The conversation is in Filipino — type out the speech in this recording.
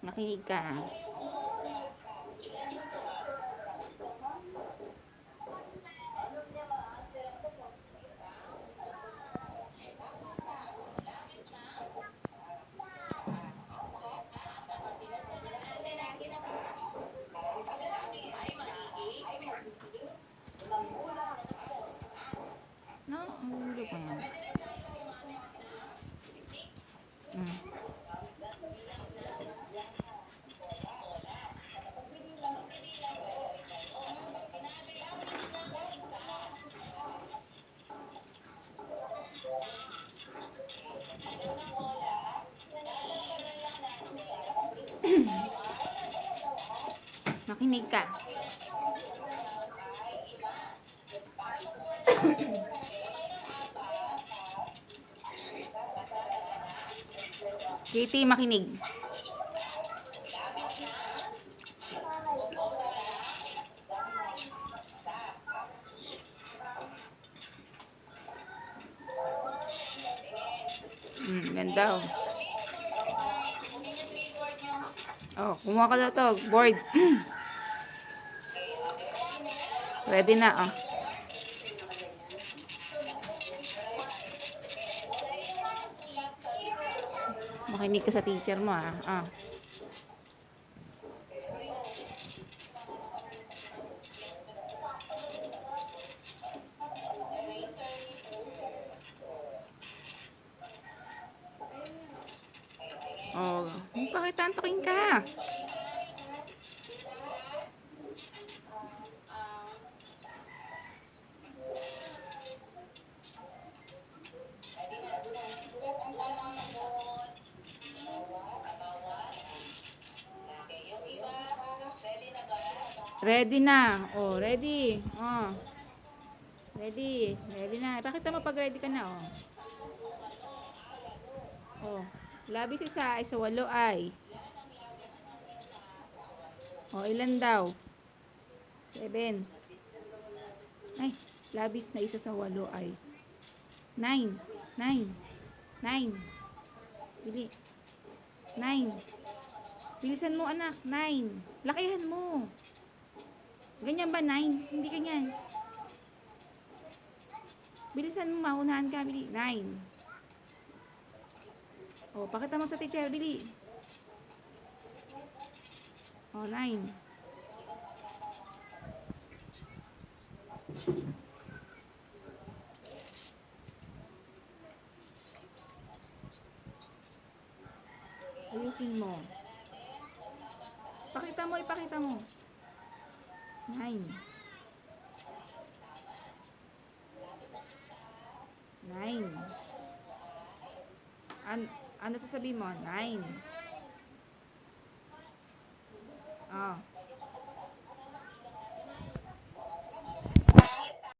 Makinig ka. No, ang ulo ko yan. Makinig ka. Kitty, makinig. Ganda oh. Oh, kumuha ka na to. Board. Ready na oh. Makinig ka sa teacher mo ah. Ah. Oh, bakit tantokin ka? Ready na. Oh, ready. Oh. Ready. Ready na. Pakita mo pag ready ka na oh. Oh. Labis isa ay sa 8 ay. Oh, ilan daw? 7. Ay, labis na isa sa 8 ay. 9. 9. 9. Bili. 9. Bilisan mo anak. 9. Lakihan mo. Ganyan ba 9? Hindi ganyan. Bilisan mo, maunahan ka. Bili. 9. Oh, pakita mo sa teacher. Bili. Oh, 9. Ayusin mo. Pakita mo, ipakita mo. 9. 9. Ano sasabihin mo? 9.